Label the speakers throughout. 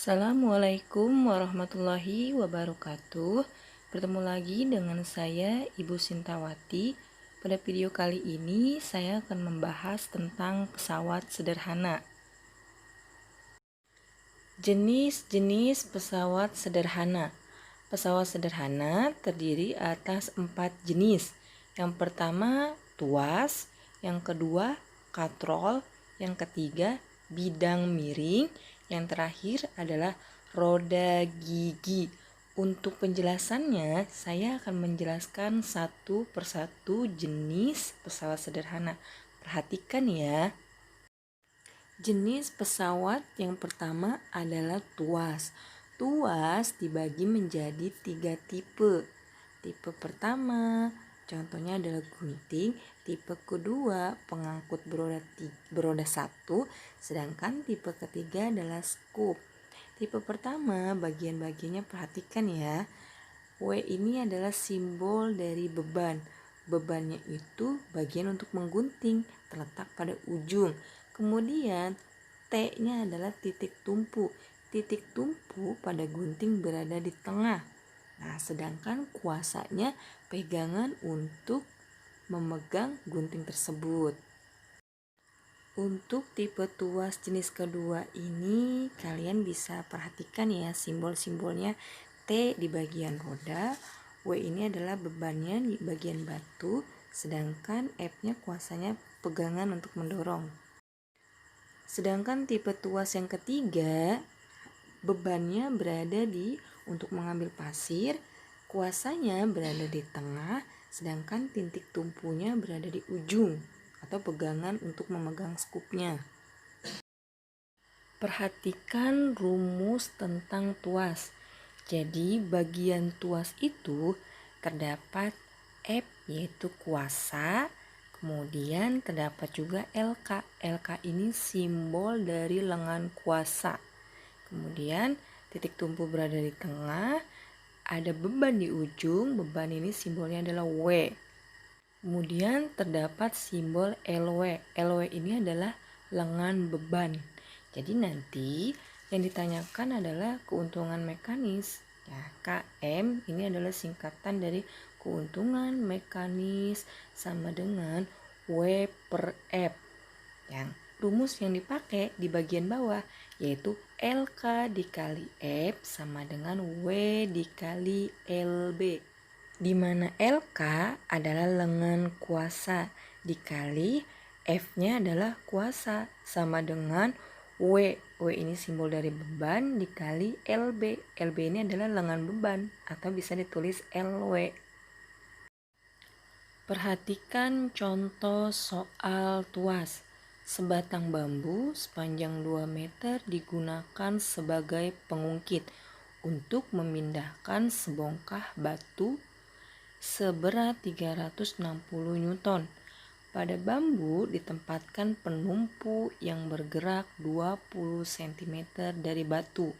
Speaker 1: Assalamualaikum warahmatullahi wabarakatuh. Bertemu lagi dengan saya Ibu Sintawati. Pada video kali ini saya akan membahas tentang pesawat sederhana. Jenis-jenis pesawat sederhana. Pesawat sederhana terdiri atas 4 jenis. Yang pertama tuas, yang kedua katrol, yang ketiga bidang miring, yang terakhir adalah roda gigi. Untuk penjelasannya, saya akan menjelaskan satu persatu jenis pesawat sederhana. Perhatikan ya. Jenis pesawat yang pertama adalah tuas. Tuas dibagi menjadi 3 tipe. Tipe pertama, contohnya adalah gunting. Tipe kedua, pengangkut beroda 1. Sedangkan tipe ketiga adalah scoop. Tipe pertama, bagian-bagiannya perhatikan ya. W ini adalah simbol dari beban. Bebannya itu bagian untuk menggunting, terletak pada ujung. Kemudian T-nya adalah titik tumpu. Titik tumpu pada gunting berada di tengah. Nah, sedangkan kuasanya pegangan untuk memegang gunting tersebut. Untuk tipe tuas jenis kedua ini kalian bisa perhatikan ya simbol-simbolnya. T di bagian roda, W ini adalah bebannya di bagian batu, sedangkan F-nya kuasanya pegangan untuk mendorong. Sedangkan tipe tuas yang ketiga, bebannya berada untuk mengambil pasir, kuasanya berada di tengah, sedangkan titik tumpunya berada di ujung atau pegangan untuk memegang skupnya. Perhatikan rumus tentang tuas. Jadi bagian tuas itu terdapat F yaitu kuasa, kemudian terdapat juga LK. LK ini simbol dari lengan kuasa. Kemudian titik tumpu berada di tengah, ada beban di ujung, beban ini simbolnya adalah W. Kemudian terdapat simbol LW. LW ini adalah lengan beban. Jadi nanti yang ditanyakan adalah keuntungan mekanis. Ya, KM ini adalah singkatan dari keuntungan mekanis sama dengan W per F. Yang rumus yang dipakai di bagian bawah yaitu LK dikali F sama dengan W dikali LB. Di mana LK adalah lengan kuasa dikali F-nya adalah kuasa sama dengan W. W ini simbol dari beban dikali LB. LB ini adalah lengan beban atau bisa ditulis LW. Perhatikan contoh soal tuas. Sebatang bambu sepanjang 2 meter digunakan sebagai pengungkit untuk memindahkan sebongkah batu seberat 360 Newton. Pada bambu ditempatkan penumpu yang bergerak 20 cm dari batu.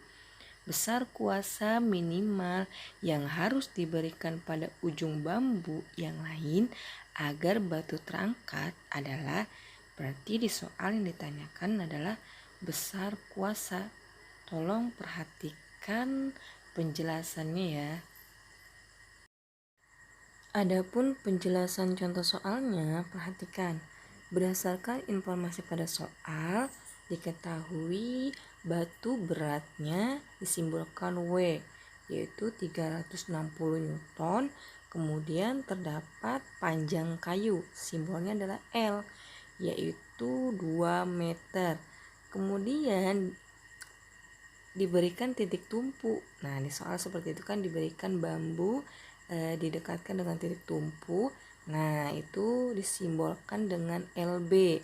Speaker 1: Besar kuasa minimal yang harus diberikan pada ujung bambu yang lain agar batu terangkat adalah, berarti di soal yang ditanyakan adalah besar kuasa. Tolong perhatikan penjelasannya ya. Adapun penjelasan contoh soalnya, perhatikan. Berdasarkan informasi pada soal, diketahui batu beratnya disimbolkan W, yaitu 360 Newton. Kemudian terdapat panjang kayu, simbolnya adalah L, yaitu 2 meter. Kemudian diberikan titik tumpu. Nah, di soal seperti itu kan diberikan bambu didekatkan dengan titik tumpu. Nah, itu disimbolkan dengan LB,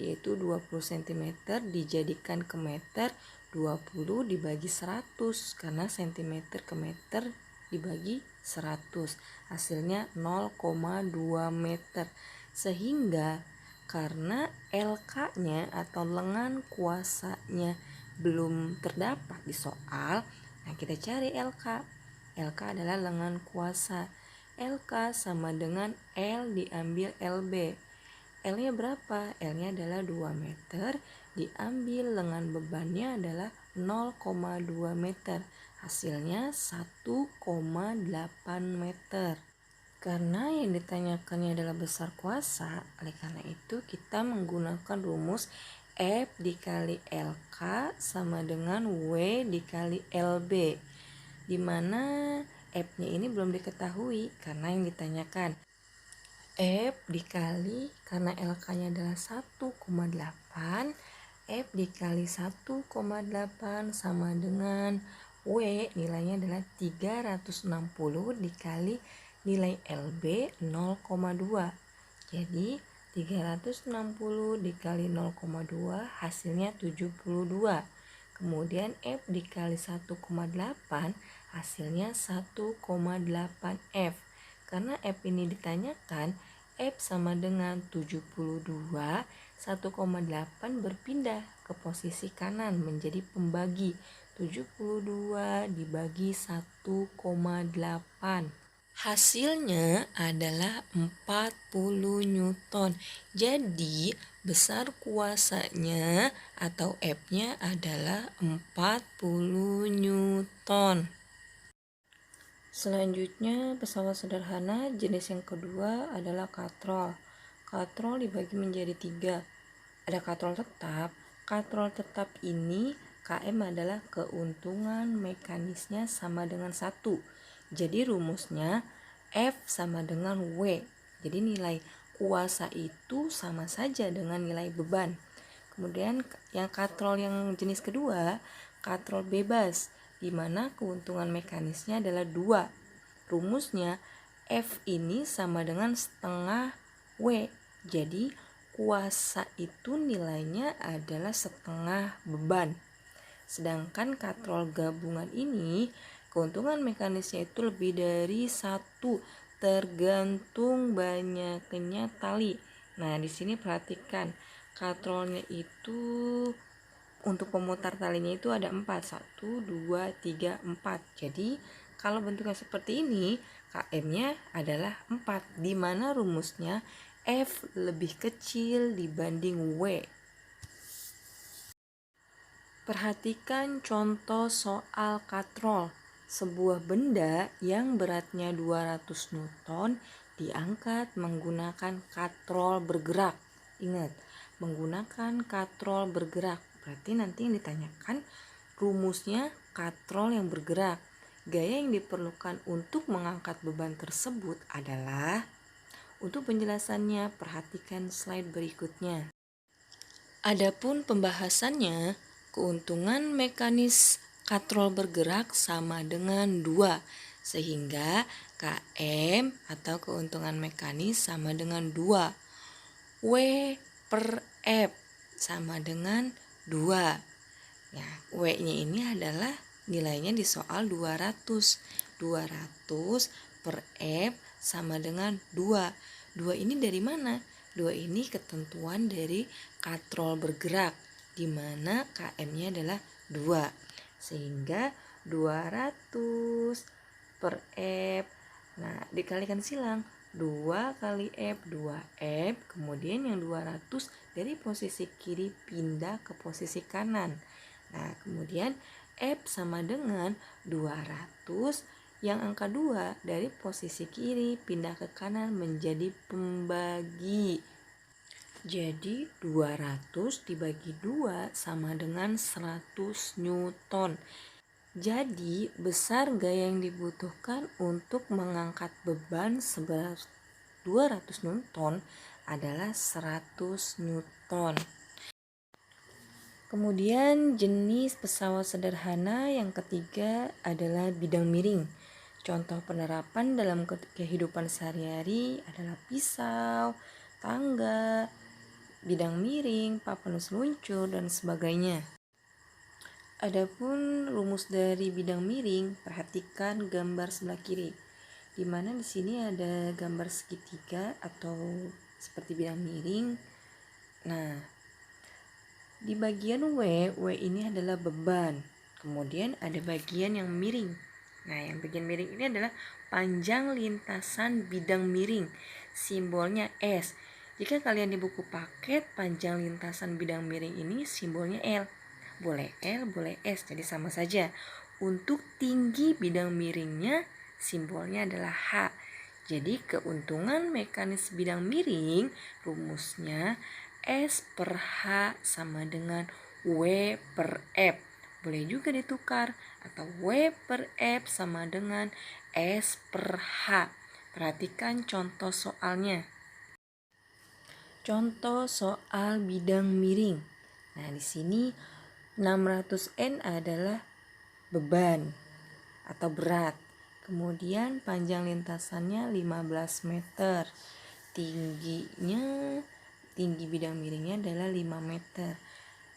Speaker 1: yaitu 20 cm dijadikan ke meter, 20 dibagi 100 karena cm ke meter dibagi 100, hasilnya 0,2 meter. Sehingga karena LK-nya atau lengan kuasanya belum terdapat di soal, nah kita cari LK. LK adalah lengan kuasa. LK sama dengan L diambil LB. L-nya berapa? L-nya adalah 2 meter, diambil lengan bebannya adalah 0,2 meter. Hasilnya 1,8 meter. Karena yang ditanyakannya adalah besar kuasa, oleh karena itu kita menggunakan rumus F dikali LK sama dengan W dikali LB, di mana F-nya ini belum diketahui karena yang ditanyakan F dikali, karena LK-nya adalah 1,8, F dikali 1,8 sama dengan W, nilainya adalah 360 dikali nilai LB 0,2. Jadi 360 dikali 0,2 hasilnya 72. Kemudian F dikali 1,8 hasilnya 1,8 F. Karena F ini ditanyakan, F sama dengan 72, 1,8 berpindah ke posisi kanan menjadi pembagi. 72 dibagi 1,8. Hasilnya adalah 40 Newton. Jadi besar kuasanya atau F-nya adalah 40 Newton. Selanjutnya pesawat sederhana jenis yang kedua adalah katrol. Katrol dibagi menjadi 3. Ada katrol tetap. Katrol tetap ini KM adalah keuntungan mekanisnya sama dengan 1. Jadi rumusnya F sama dengan W. Jadi nilai kuasa itu sama saja dengan nilai beban. Kemudian yang katrol yang jenis kedua, katrol bebas, di mana keuntungan mekanisnya adalah 2. Rumusnya F ini sama dengan setengah W. Jadi kuasa itu nilainya adalah setengah beban. Sedangkan katrol gabungan ini keuntungan mekanisnya itu lebih dari 1, tergantung banyaknya tali. Nah, di sini perhatikan katrolnya itu untuk pemutar talinya itu ada 4, 1, 2, 3, 4. Jadi kalau bentuknya seperti ini, KM-nya adalah 4, di mana rumusnya F lebih kecil dibanding W. Perhatikan contoh soal katrol. Sebuah benda yang beratnya 200 Newton diangkat menggunakan katrol bergerak. Ingat, menggunakan katrol bergerak. Berarti nanti yang ditanyakan rumusnya katrol yang bergerak. Gaya yang diperlukan untuk mengangkat beban tersebut adalah, untuk penjelasannya perhatikan slide berikutnya. Adapun pembahasannya, keuntungan mekanis katrol bergerak sama dengan 2, sehingga KM atau keuntungan mekanis sama dengan 2. W per F sama dengan 2. Nah, W-nya ini adalah nilainya di soal 200. 200 per F sama dengan 2. 2 ini dari mana? 2 ini ketentuan dari katrol bergerak, di mana KM-nya adalah 2. Sehingga 200 per F. Nah, dikalikan silang. 2 kali F, 2F. Kemudian yang 200 dari posisi kiri pindah ke posisi kanan. Nah, kemudian F sama dengan 200, yang angka 2 dari posisi kiri pindah ke kanan menjadi pembagi. Jadi 200 dibagi 2 sama dengan 100 Newton. Jadi besar gaya yang dibutuhkan untuk mengangkat beban seberat 200 Newton adalah 100 Newton. Kemudian jenis pesawat sederhana yang ketiga adalah bidang miring. Contoh penerapan dalam kehidupan sehari-hari adalah pisau, tangga, bidang miring, papan seluncur, dan sebagainya. Adapun rumus dari bidang miring, perhatikan gambar sebelah kiri, di mana di sini ada gambar segitiga atau seperti bidang miring. Nah, di bagian W ini adalah beban. Kemudian ada bagian yang miring. Nah, yang bagian miring ini adalah panjang lintasan bidang miring. Simbolnya S. Jika kalian di buku paket, panjang lintasan bidang miring ini simbolnya L. boleh L, boleh S, jadi sama saja. Untuk tinggi bidang miringnya simbolnya adalah H. Jadi keuntungan mekanis bidang miring rumusnya S per H sama dengan W per F. Boleh juga ditukar atau W per F sama dengan S per H. Perhatikan contoh soalnya. Contoh soal bidang miring. Nah, di sini 600N adalah beban atau berat. Kemudian panjang lintasannya 15 meter. Tinggi bidang miringnya adalah 5 meter.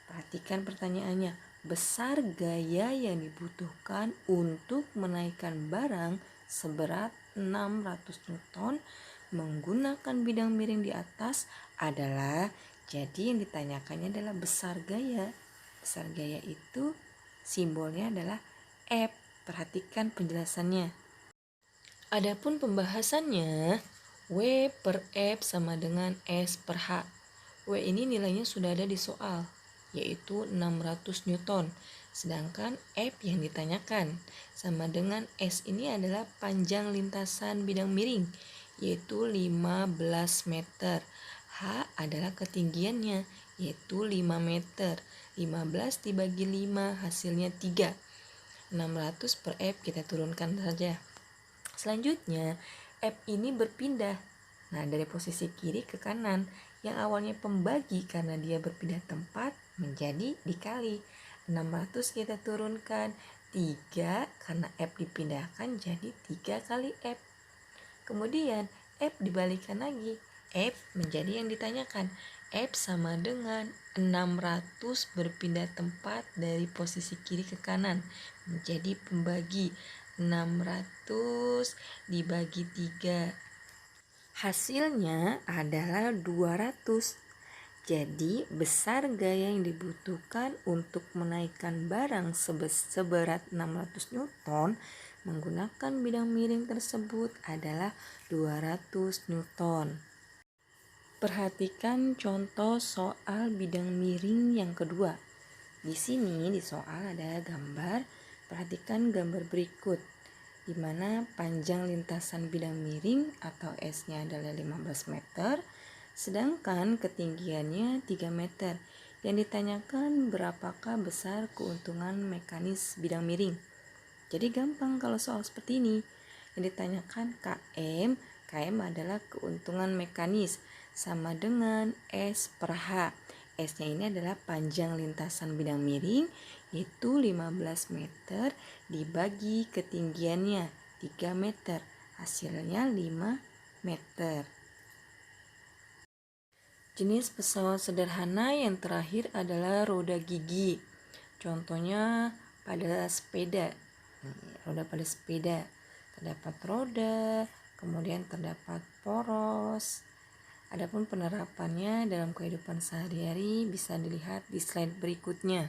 Speaker 1: Perhatikan pertanyaannya. Besar gaya yang dibutuhkan untuk menaikkan barang seberat 600 Newton menggunakan bidang miring di atas adalah, jadi yang ditanyakannya adalah besar gaya. Besar gaya itu simbolnya adalah F. Perhatikan penjelasannya. Adapun pembahasannya, W per F sama dengan S per H. W ini nilainya sudah ada di soal, yaitu 600 Newton. Sedangkan F yang ditanyakan sama dengan S ini adalah panjang lintasan bidang miring, yaitu 15 meter. H adalah ketinggiannya, yaitu 5 meter. 15 dibagi 5 hasilnya 3. 600 per F kita turunkan saja. Selanjutnya, F ini berpindah. Nah, dari posisi kiri ke kanan. Yang awalnya pembagi karena dia berpindah tempat menjadi dikali. 600 kita turunkan 3 karena F dipindahkan jadi 3 kali F. Kemudian F dibalikan lagi. F menjadi yang ditanyakan. F sama dengan 600 berpindah tempat dari posisi kiri ke kanan menjadi pembagi. 600 dibagi 3. Hasilnya adalah 200. Jadi besar gaya yang dibutuhkan untuk menaikkan barang seberat 600 Newton menggunakan bidang miring tersebut adalah 200 Newton. Perhatikan contoh soal bidang miring yang kedua. Di sini di soal ada gambar. Perhatikan gambar berikut, di mana panjang lintasan bidang miring atau S-nya adalah 15 meter, sedangkan ketinggiannya 3 meter. Yang ditanyakan berapakah besar keuntungan mekanis bidang miring. Jadi gampang kalau soal seperti ini. Yang ditanyakan KM adalah keuntungan mekanis sama dengan S per H. S-nya ini adalah panjang lintasan bidang miring, yaitu 15 meter dibagi ketinggiannya 3 meter. Hasilnya 5 meter. Jenis pesawat sederhana yang terakhir adalah roda gigi. Contohnya pada sepeda. Roda pada sepeda. Terdapat roda, kemudian terdapat poros. Adapun penerapannya dalam kehidupan sehari-hari bisa dilihat di slide berikutnya.